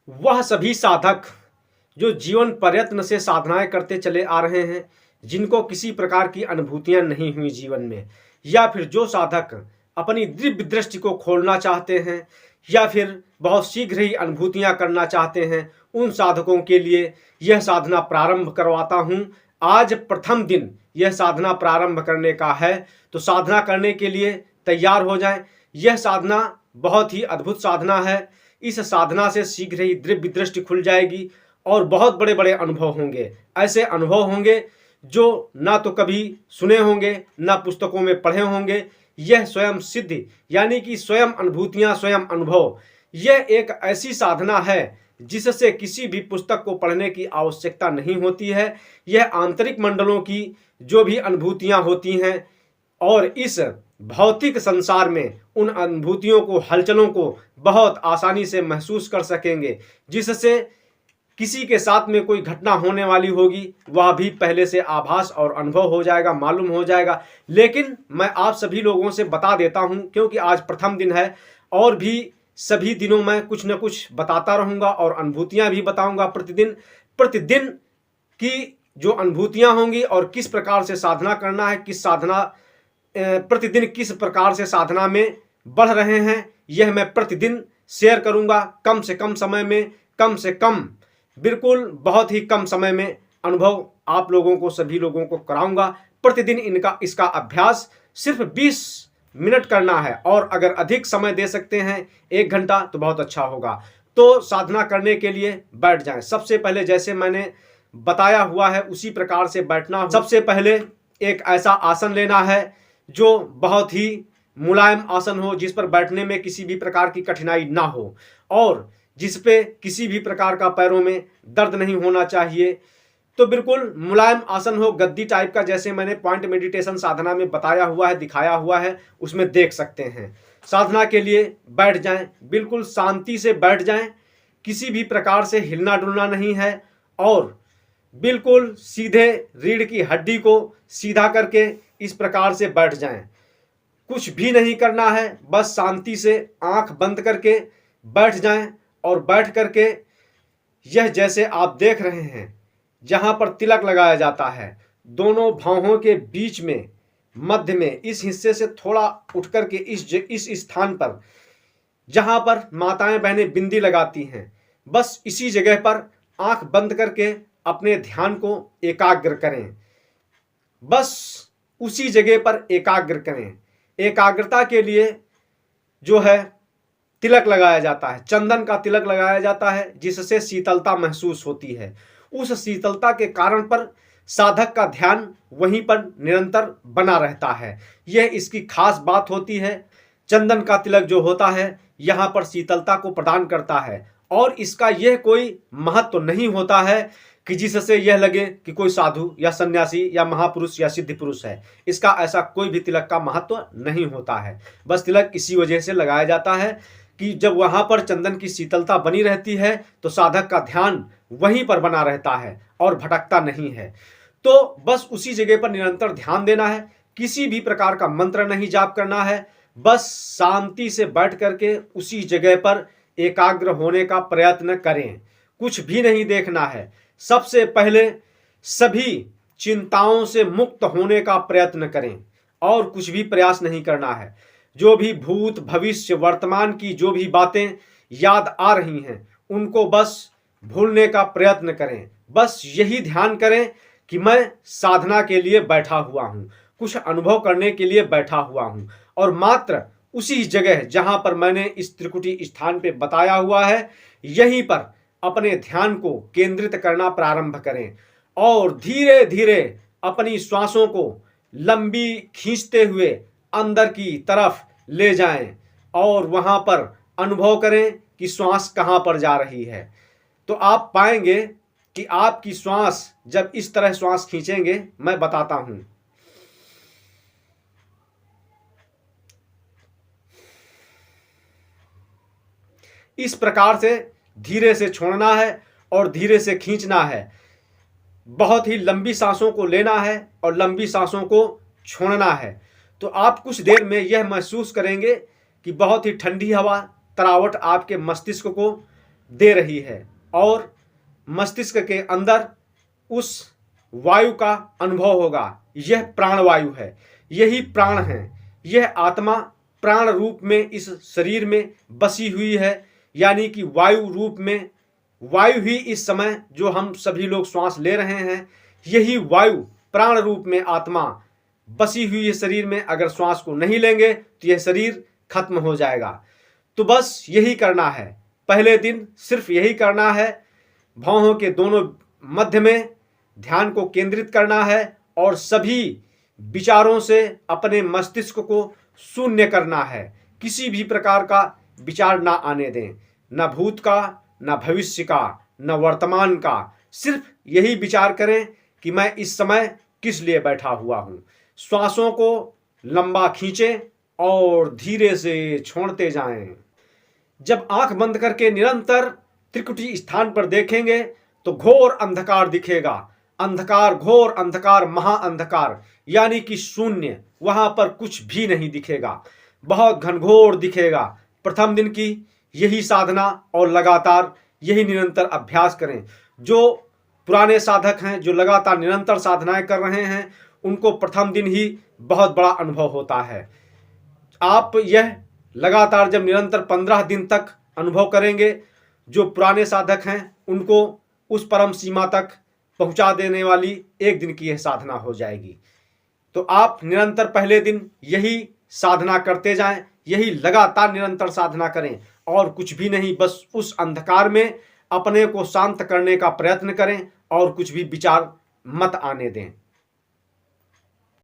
वह सभी साधक जो जीवन प्रयत्न से साधनाएं करते चले आ रहे हैं, जिनको किसी प्रकार की अनुभूतियां नहीं हुई जीवन में, या फिर जो साधक अपनी दिव्य दृष्टि को खोलना चाहते हैं या फिर बहुत शीघ्र ही अनुभूतियां करना चाहते हैं, उन साधकों के लिए यह साधना प्रारंभ करवाता हूं। आज प्रथम दिन यह साधना प्रारंभ करने का है, तो साधना करने के लिए तैयार हो जाएं। यह साधना बहुत ही अद्भुत साधना है। इस साधना से शीघ्र ही दिव्य दृष्टि खुल जाएगी और बहुत बड़े बड़े अनुभव होंगे। ऐसे अनुभव होंगे जो ना तो कभी सुने होंगे, ना पुस्तकों में पढ़े होंगे। यह स्वयं सिद्ध, यानी कि स्वयं अनुभूतियां, स्वयं अनुभव। यह एक ऐसी साधना है जिससे किसी भी पुस्तक को पढ़ने की आवश्यकता नहीं होती है। यह आंतरिक मंडलों की जो भी अनुभूतियां होती हैं और इस भौतिक संसार में उन अनुभूतियों को, हलचलों को बहुत आसानी से महसूस कर सकेंगे, जिससे किसी के साथ में कोई घटना होने वाली होगी वह भी पहले से आभास और अनुभव हो जाएगा, मालूम हो जाएगा। लेकिन मैं आप सभी लोगों से बता देता हूं, क्योंकि आज प्रथम दिन है और भी सभी दिनों में कुछ न कुछ बताता रहूंगा और अनुभूतियां भी बताऊंगा। प्रतिदिन प्रतिदिन की जो अनुभूतियां होंगी और किस प्रकार से साधना करना है, किस साधना प्रतिदिन किस प्रकार से साधना में बढ़ रहे हैं, यह मैं प्रतिदिन शेयर करूंगा। कम से कम समय में, कम से कम, बिल्कुल बहुत ही कम समय में अनुभव आप लोगों को, सभी लोगों को कराऊंगा। प्रतिदिन इसका अभ्यास सिर्फ 20 मिनट करना है और अगर अधिक समय दे सकते हैं 1 घंटा तो बहुत अच्छा होगा। तो साधना करने के लिए बैठ जाएं। सबसे पहले जैसे मैंने बताया हुआ है उसी प्रकार से बैठना। सबसे पहले एक ऐसा आसन लेना है जो बहुत ही मुलायम आसन हो, जिस पर बैठने में किसी भी प्रकार की कठिनाई ना हो और जिस पे किसी भी प्रकार का पैरों में दर्द नहीं होना चाहिए। तो बिल्कुल मुलायम आसन हो, गद्दी टाइप का, जैसे मैंने पॉइंट मेडिटेशन साधना में बताया हुआ है, दिखाया हुआ है, उसमें देख सकते हैं। साधना के लिए बैठ जाएं, बिल्कुल शांति से बैठ जाएं, किसी भी प्रकार से हिलना डुलना नहीं है और बिल्कुल सीधे रीढ़ की हड्डी को सीधा करके इस प्रकार से बैठ जाएं। कुछ भी नहीं करना है, बस शांति से आंख बंद करके बैठ जाएं और बैठ करके यह जैसे आप देख रहे हैं जहां पर तिलक लगाया जाता है, दोनों भौहों के बीच में मध्य में इस हिस्से से थोड़ा उठ करके इस स्थान पर जहां पर माताएं बहनें बिंदी लगाती हैं, बस इसी जगह पर आंख बंद करके अपने ध्यान को एकाग्र करें। बस उसी जगह पर एकाग्र करें। एकाग्रता के लिए जो है तिलक लगाया जाता है, चंदन का तिलक लगाया जाता है, जिससे शीतलता महसूस होती है। उस शीतलता के कारण पर साधक का ध्यान वहीं पर निरंतर बना रहता है। यह इसकी खास बात होती है। चंदन का तिलक जो होता है यहाँ पर शीतलता को प्रदान करता है और इसका यह कोई महत्व नहीं होता है कि जिससे यह लगे कि कोई साधु या सन्यासी या महापुरुष या सिद्ध पुरुष है। इसका ऐसा कोई भी तिलक का महत्व नहीं होता है। बस तिलक इसी वजह से लगाया जाता है कि जब वहां पर चंदन की शीतलता बनी रहती है तो साधक का ध्यान वहीं पर बना रहता है और भटकता नहीं है। तो बस उसी जगह पर निरंतर ध्यान देना है, किसी भी प्रकार का मंत्र नहीं जाप करना है, बस शांति से बैठ करके उसी जगह पर एकाग्र होने का प्रयत्न करें। कुछ भी नहीं देखना है। सबसे पहले सभी चिंताओं से मुक्त होने का प्रयत्न करें और कुछ भी प्रयास नहीं करना है। जो भी भूत भविष्य वर्तमान की जो भी बातें याद आ रही हैं उनको बस भूलने का प्रयत्न करें। बस यही ध्यान करें कि मैं साधना के लिए बैठा हुआ हूँ, कुछ अनुभव करने के लिए बैठा हुआ हूँ और मात्र उसी जगह जहां पर मैंने इस त्रिकुटी स्थान पे बताया हुआ है यहीं पर अपने ध्यान को केंद्रित करना प्रारंभ करें और धीरे धीरे अपनी श्वासों को लंबी खींचते हुए अंदर की तरफ ले जाएं और वहां पर अनुभव करें कि श्वास कहां पर जा रही है। तो आप पाएंगे कि आपकी श्वास जब इस तरह श्वास खींचेंगे, मैं बताता हूं, इस प्रकार से धीरे से छोड़ना है और धीरे से खींचना है। बहुत ही लंबी सांसों को लेना है और लंबी सांसों को छोड़ना है। तो आप कुछ देर में यह महसूस करेंगे कि बहुत ही ठंडी हवा तरावट आपके मस्तिष्क को दे रही है और मस्तिष्क के अंदर उस वायु का अनुभव होगा। यह प्राणवायु है, यही प्राण है। यह आत्मा प्राण रूप में इस शरीर में बसी हुई है, यानी कि वायु रूप में। वायु ही इस समय जो हम सभी लोग श्वास ले रहे हैं, यही वायु प्राण रूप में आत्मा बसी हुई है शरीर में। अगर श्वास को नहीं लेंगे तो यह शरीर खत्म हो जाएगा। तो बस यही करना है, पहले दिन सिर्फ यही करना है। भौहों के दोनों मध्य में ध्यान को केंद्रित करना है और सभी विचारों से अपने मस्तिष्क को शून्य करना है। किसी भी प्रकार का विचार ना आने दें, न भूत का, न भविष्य का, न वर्तमान का। सिर्फ यही विचार करें कि मैं इस समय किस लिए बैठा हुआ हूं। श्वासों को लंबा खींचें और धीरे से छोड़ते जाएं। जब आंख बंद करके निरंतर त्रिकुटी स्थान पर देखेंगे तो घोर अंधकार दिखेगा। अंधकार, घोर अंधकार, महाअंधकार, यानी कि शून्य। वहां पर कुछ भी नहीं दिखेगा, बहुत घनघोर दिखेगा। प्रथम दिन की यही साधना और लगातार यही निरंतर अभ्यास करें। जो पुराने साधक हैं, जो लगातार निरंतर साधनाएं कर रहे हैं, उनको प्रथम दिन ही बहुत बड़ा अनुभव होता है। आप यह लगातार जब निरंतर 15 दिन तक अनुभव करेंगे, जो पुराने साधक हैं उनको उस परम सीमा तक पहुंचा देने वाली एक दिन की यह साधना हो जाएगी। तो आप निरंतर पहले दिन यही साधना करते जाएं, यही लगातार निरंतर साधना करें और कुछ भी नहीं। बस उस अंधकार में अपने को शांत करने का प्रयत्न करें और कुछ भी विचार मत आने दें।